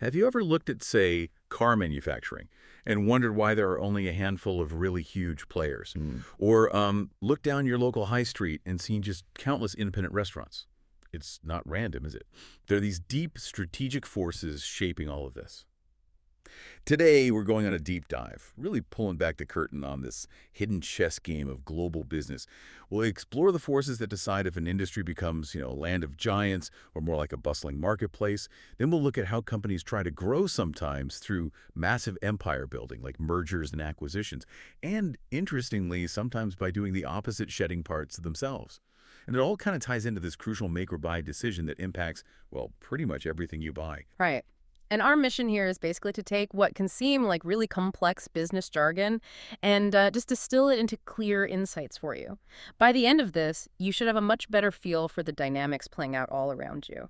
Have you ever looked at, say, car manufacturing and wondered why there are only a handful of really huge players? Mm. Or look down your local high street and seen just countless independent restaurants? It's not random, is it? There are these deep strategic forces shaping all of this. Today, we're going on a deep dive, really pulling back the curtain on this hidden chess game of global business. We'll explore the forces that decide if an industry becomes, a land of giants or more like a bustling marketplace. Then we'll look at how companies try to grow sometimes through massive empire building, like mergers and acquisitions, and interestingly, sometimes by doing the opposite, shedding parts of themselves. And it all kind of ties into this crucial make or buy decision that impacts, well, pretty much everything you buy. Right. And our mission here is basically to take what can seem like really complex business jargon and just distill it into clear insights for you. By the end of this, you should have a much better feel for the dynamics playing out all around you.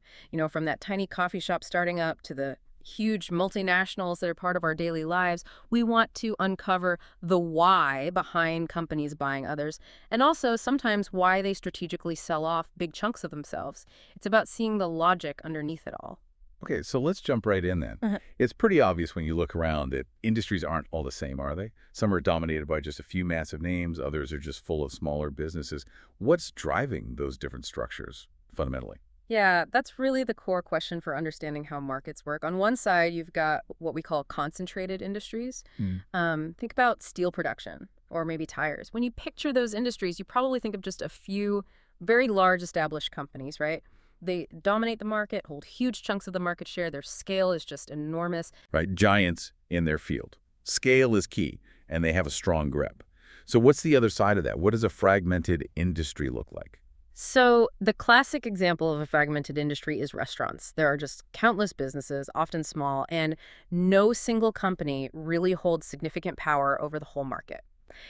From that tiny coffee shop starting up to the huge multinationals that are part of our daily lives, we want to uncover the why behind companies buying others, and also sometimes why they strategically sell off big chunks of themselves. It's about seeing the logic underneath it all. Okay, so let's jump right in then. Uh-huh. It's pretty obvious when you look around that industries aren't all the same, are they? Some are dominated by just a few massive names, others are just full of smaller businesses. What's driving those different structures, fundamentally? Yeah, that's really the core question for understanding how markets work. On one side, you've got what we call concentrated industries. Mm. Think about steel production or maybe tires. When you picture those industries, you probably think of just a few very large established companies, right? They dominate the market, hold huge chunks of the market share. Their scale is just enormous. Right, giants in their field. Scale is key, and they have a strong grip. So what's the other side of that? What does a fragmented industry look like? So the classic example of a fragmented industry is restaurants. There are just countless businesses, often small, and no single company really holds significant power over the whole market.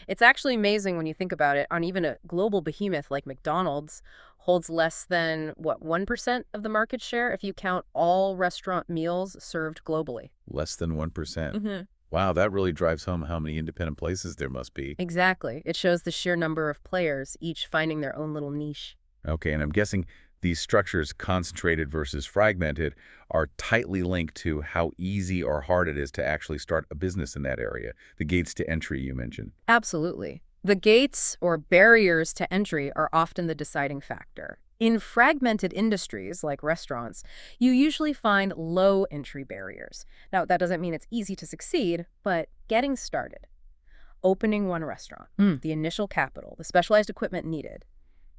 It's actually amazing when you think about it. On even a global behemoth like McDonald's holds less than, what, 1% of the market share if you count all restaurant meals served globally. Less than 1%. Hmm. Wow, that really drives home how many independent places there must be. Exactly. It shows the sheer number of players, each finding their own little niche. Okay, and I'm guessing these structures, concentrated versus fragmented, are tightly linked to how easy or hard it is to actually start a business in that area, the gates to entry you mentioned. Absolutely. The gates or barriers to entry are often the deciding factor. In fragmented industries like restaurants, you usually find low entry barriers. Now, that doesn't mean it's easy to succeed, but getting started, opening one restaurant, the initial capital, the specialized equipment needed,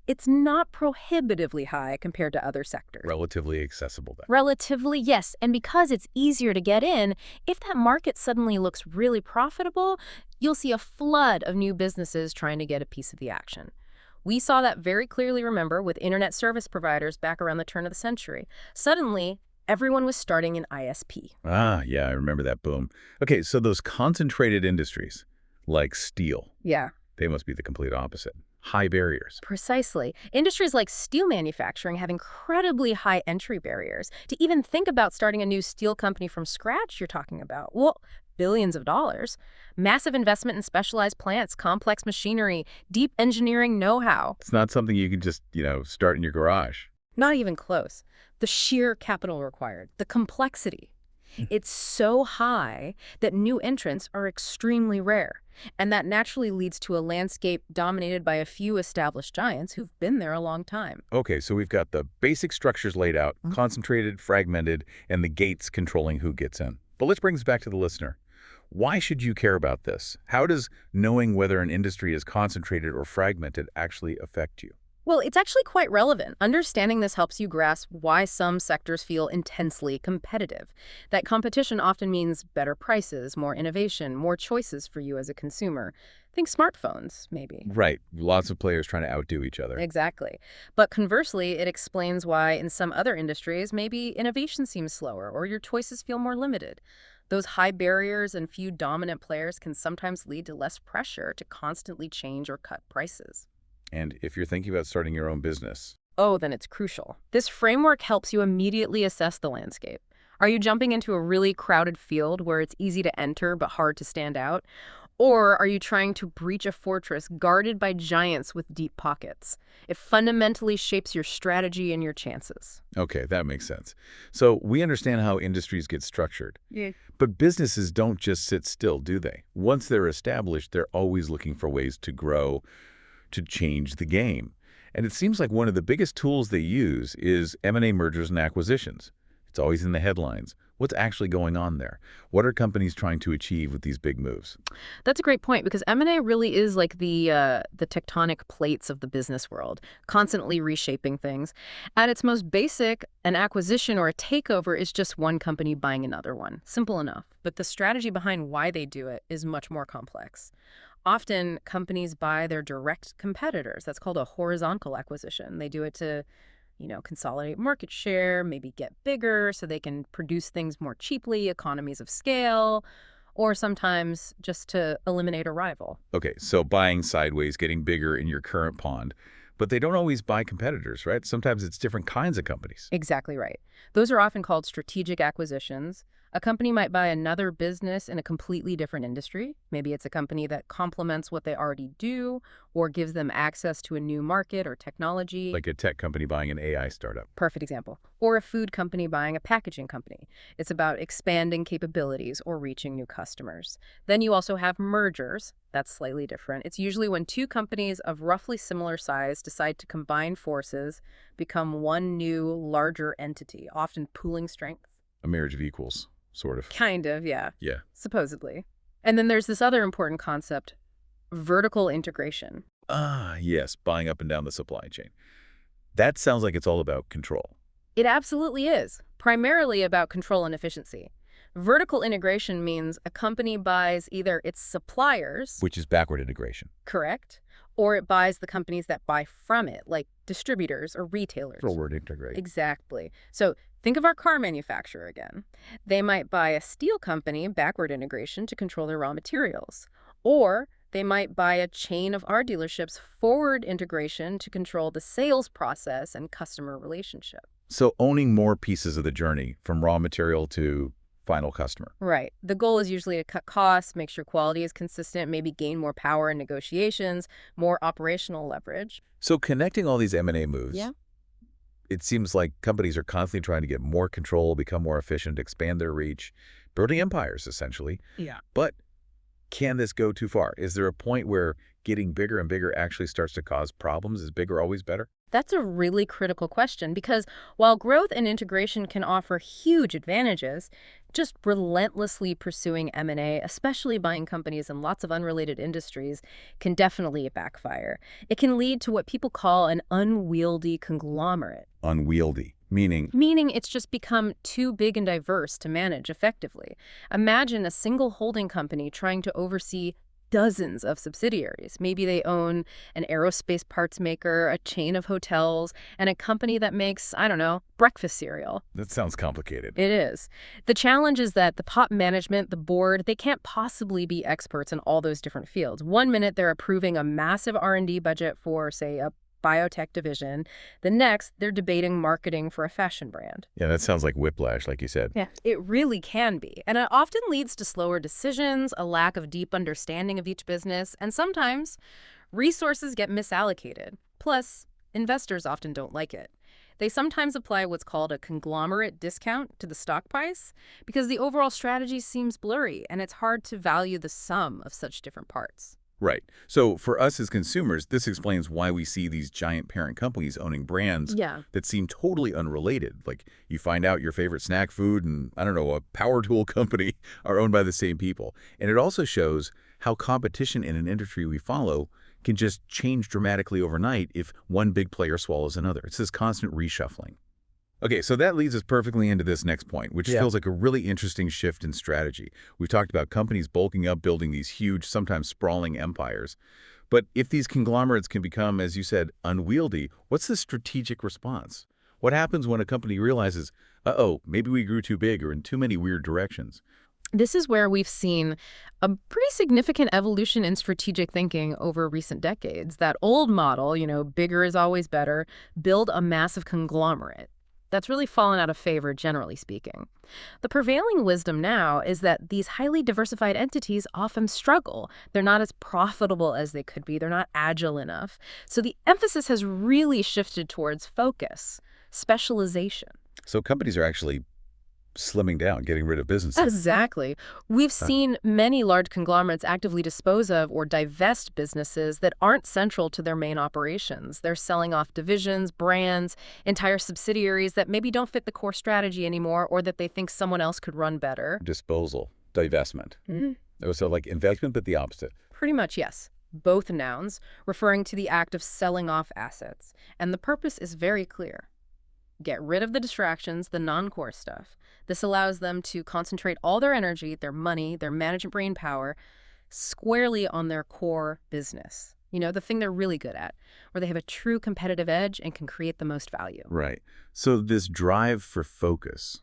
it's not prohibitively high compared to other sectors. Relatively accessible then. Relatively, yes. And because it's easier to get in, if that market suddenly looks really profitable, you'll see a flood of new businesses trying to get a piece of the action. We saw that very clearly, remember, with internet service providers back around the turn of the century. Suddenly, everyone was starting an ISP. Ah, yeah, I remember that boom. Okay, so those concentrated industries, like steel, Yeah. they must be the complete opposite. High barriers. Precisely. Industries like steel manufacturing have incredibly high entry barriers. To even think about starting a new steel company from scratch, you're talking about, well, billions of dollars. Massive investment in specialized plants, complex machinery, deep engineering know-how. It's not something you can just, start in your garage. Not even close. The sheer capital required, the complexity. It's so high that new entrants are extremely rare. And that naturally leads to a landscape dominated by a few established giants who've been there a long time. Okay, so we've got the basic structures laid out, concentrated, fragmented, and the gates controlling who gets in. But let's bring this back to the listener. Why should you care about this? How does knowing whether an industry is concentrated or fragmented actually affect you? Well, it's actually quite relevant. Understanding this helps you grasp why some sectors feel intensely competitive. That competition often means better prices, more innovation, more choices for you as a consumer. Think smartphones, maybe. Right, lots of players trying to outdo each other. Exactly. But conversely, it explains why in some other industries, maybe innovation seems slower or your choices feel more limited. Those high barriers and few dominant players can sometimes lead to less pressure to constantly change or cut prices. And if you're thinking about starting your own business, Oh, then it's crucial. This framework helps you immediately assess the landscape. Are you jumping into a really crowded field where it's easy to enter but hard to stand out? Or are you trying to breach a fortress guarded by giants with deep pockets? It fundamentally shapes your strategy and your chances. Okay, that makes sense. So we understand how industries get structured. Yeah. But businesses don't just sit still, do they? Once they're established, they're always looking for ways to grow, to change the game. And it seems like one of the biggest tools they use is M&A mergers and acquisitions. It's always in the headlines. What's actually going on there? What are companies trying to achieve with these big moves? That's a great point because M&A really is like the tectonic plates of the business world, constantly reshaping things. At its most basic, an acquisition or a takeover is just one company buying another one. Simple enough. But the strategy behind why they do it is much more complex. Often, companies buy their direct competitors. That's called a horizontal acquisition. They do it to consolidate market share, maybe get bigger so they can produce things more cheaply, economies of scale, or sometimes just to eliminate a rival. Okay, so buying sideways, getting bigger in your current pond. But they don't always buy competitors, right? Sometimes it's different kinds of companies. Exactly right. Those are often called strategic acquisitions. A company might buy another business in a completely different industry. Maybe it's a company that complements what they already do or gives them access to a new market or technology. Like a tech company buying an AI startup. Perfect example. Or a food company buying a packaging company. It's about expanding capabilities or reaching new customers. Then you also have mergers. That's slightly different. It's usually when two companies of roughly similar size decide to combine forces, become one new, larger entity, often pooling strength. A marriage of equals, sort of. Kind of, yeah. Yeah. Supposedly. And then there's this other important concept, vertical integration. Ah, yes, buying up and down the supply chain. That sounds like it's all about control. It absolutely is, primarily about control and efficiency. Vertical integration means a company buys either its suppliers, Which is backward integration. correct, or it buys the companies that buy from it, like distributors or retailers. Forward integrate. Exactly. So think of our car manufacturer again. They might buy a steel company, backward integration, to control their raw materials. Or they might buy a chain of our dealerships, forward integration, to control the sales process and customer relationship. So owning more pieces of the journey, from raw material to final customer. Right. The goal is usually to cut costs, make sure quality is consistent, maybe gain more power in negotiations, more operational leverage. So connecting all these M&A moves, Yeah. it seems like companies are constantly trying to get more control, become more efficient, expand their reach, building empires, essentially. Yeah. But can this go too far? Is there a point where getting bigger and bigger actually starts to cause problems? Is bigger always better? That's a really critical question because while growth and integration can offer huge advantages, just relentlessly pursuing M&A, especially buying companies in lots of unrelated industries, can definitely backfire. It can lead to what people call an unwieldy conglomerate, Unwieldy, meaning meaning it's just become too big and diverse to manage effectively. Imagine a single holding company trying to oversee dozens of subsidiaries. Maybe they own an aerospace parts maker, a chain of hotels, and a company that makes, I don't know, breakfast cereal. that sounds complicated. It is. The challenge is that the top management, the board, they can't possibly be experts in all those different fields. One minute they're approving a massive R&D budget for, say, a biotech division. The next, they're debating marketing for a fashion brand. Yeah, that sounds like whiplash, like you said. Yeah, it really can be. And it often leads to slower decisions, a lack of deep understanding of each business, and sometimes resources get misallocated. Plus, investors often don't like it. They sometimes apply what's called a conglomerate discount to the stock price because the overall strategy seems blurry and it's hard to value the sum of such different parts. Right. So for us as consumers, this explains why we see these giant parent companies owning brands Yeah. that seem totally unrelated. Like you find out your favorite snack food and, I don't know, a power tool company are owned by the same people. And it also shows how competition in an industry we follow can just change dramatically overnight if one big player swallows another. It's this constant reshuffling. Okay, so that leads us perfectly into this next point, which feels like a really interesting shift in strategy. We've talked about companies bulking up, building these huge, sometimes sprawling empires. But if these conglomerates can become, as you said, unwieldy, what's the strategic response? What happens when a company realizes, uh-oh, maybe we grew too big or in too many weird directions? This is where we've seen a pretty significant evolution in strategic thinking over recent decades. That old model, bigger is always better, build a massive conglomerate. That's really fallen out of favor, generally speaking. The prevailing wisdom now is that these highly diversified entities often struggle. They're not as profitable as they could be. They're not agile enough. So the emphasis has really shifted towards focus, specialization. So companies are actually slimming down, getting rid of businesses. Exactly. We've Huh. seen many large conglomerates actively dispose of or divest businesses that aren't central to their main operations. They're selling off divisions, brands, entire subsidiaries that maybe don't fit the core strategy anymore or that they think someone else could run better. Disposal, divestment. Mhm. So like investment, but the opposite. Pretty much, yes. Both nouns, referring to the act of selling off assets. And the purpose is very clear. Get rid of the distractions, the non-core stuff. This allows them to concentrate all their energy, their money, their management brain power squarely on their core business. You know, the thing they're really good at, where they have a true competitive edge and can create the most value. Right. So this drive for focus,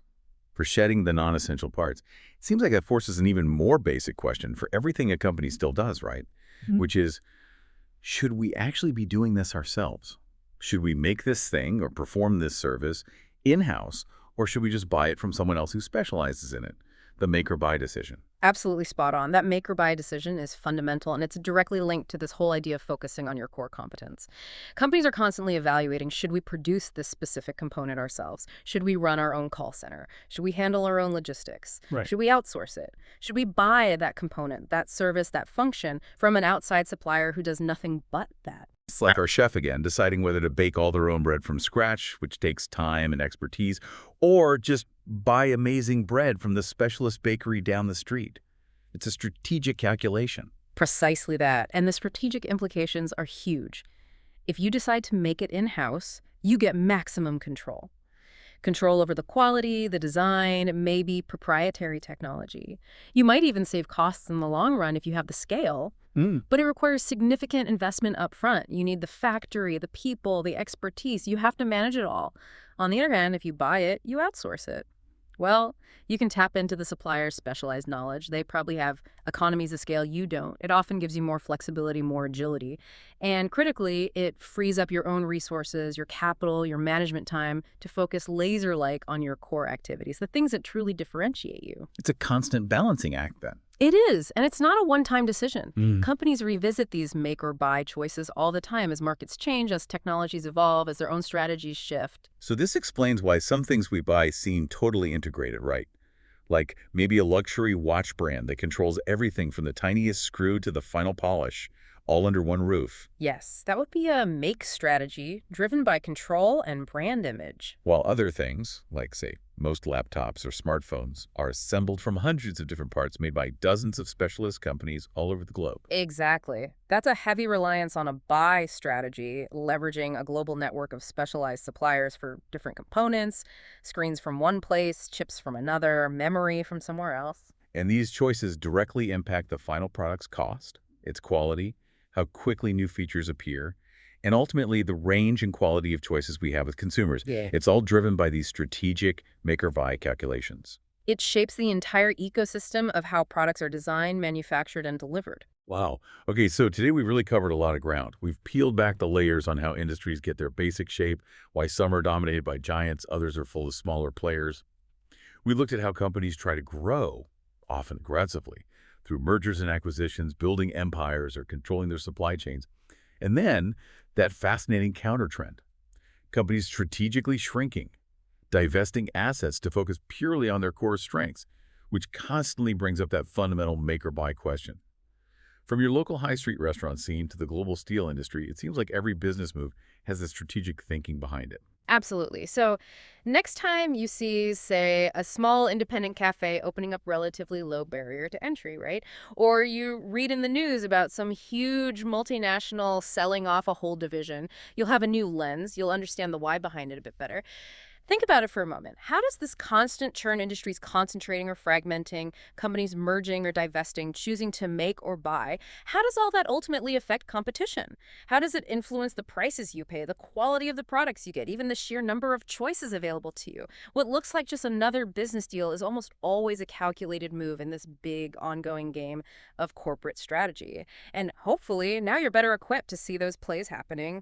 for shedding the non-essential parts, it seems like that forces an even more basic question for everything a company still does, right? Mhm. Which is, should we actually be doing this ourselves? Should we make this thing or perform this service in-house, or should we just buy it from someone else who specializes in it? The make or buy decision. Absolutely spot on. That make or buy decision is fundamental, and it's directly linked to this whole idea of focusing on your core competence. Companies are constantly evaluating, should we produce this specific component ourselves? Should we run our own call center? Should we handle our own logistics? Right. Should we outsource it? Should we buy that component, that service, that function from an outside supplier who does nothing but that? It's like our chef again, deciding whether to bake all their own bread from scratch, which takes time and expertise, or just buy amazing bread from the specialist bakery down the street. It's a strategic calculation. Precisely that. And the strategic implications are huge. If you decide to make it in-house, you get maximum control. Control over the quality, the design, maybe proprietary technology. You might even save costs in the long run if you have the scale, but it requires significant investment up front. You need the factory, the people, the expertise. You have to manage it all. On the other hand, if you buy it, you outsource it. Well, you can tap into the supplier's specialized knowledge. They probably have economies of scale you don't. It often gives you more flexibility, more agility. And critically, it frees up your own resources, your capital, your management time to focus laser-like on your core activities, the things that truly differentiate you. It's a constant balancing act then. It is, and it's not a one-time decision. Mm. Companies revisit these make or buy choices all the time as markets change, as technologies evolve, as their own strategies shift. So this explains why some things we buy seem totally integrated, right? Like maybe a luxury watch brand that controls everything from the tiniest screw to the final polish, all under one roof. Yes, that would be a make strategy driven by control and brand image. While other things, like say most laptops or smartphones, are assembled from hundreds of different parts made by dozens of specialist companies all over the globe. Exactly. That's a heavy reliance on a buy strategy, leveraging a global network of specialized suppliers for different components, screens from one place, chips from another, memory from somewhere else. And these choices directly impact the final product's cost, its quality, how quickly new features appear, and ultimately the range and quality of choices we have with consumers. Yeah. It's all driven by these strategic make or buy calculations. It shapes the entire ecosystem of how products are designed, manufactured, and delivered. Wow. Okay, so today we really covered a lot of ground. We've peeled back the layers on how industries get their basic shape, why some are dominated by giants, others are full of smaller players. We looked at how companies try to grow, often aggressively, through mergers and acquisitions, building empires, or controlling their supply chains. And then that fascinating countertrend, companies strategically shrinking, divesting assets to focus purely on their core strengths, which constantly brings up that fundamental make or buy question. From your local high street restaurant scene to the global steel industry, it seems like every business move has a strategic thinking behind it. Absolutely. So next time you see, say, a small independent cafe opening up relatively low barrier to entry, right? Or you read in the news about some huge multinational selling off a whole division, you'll have a new lens. You'll understand the why behind it a bit better. Think about it for a moment. How does this constant churn industries concentrating or fragmenting, companies merging or divesting, choosing to make or buy, how does all that ultimately affect competition? How does it influence the prices you pay, the quality of the products you get, even the sheer number of choices available to you? What looks like just another business deal is almost always a calculated move in this big ongoing game of corporate strategy. And hopefully now you're better equipped to see those plays happening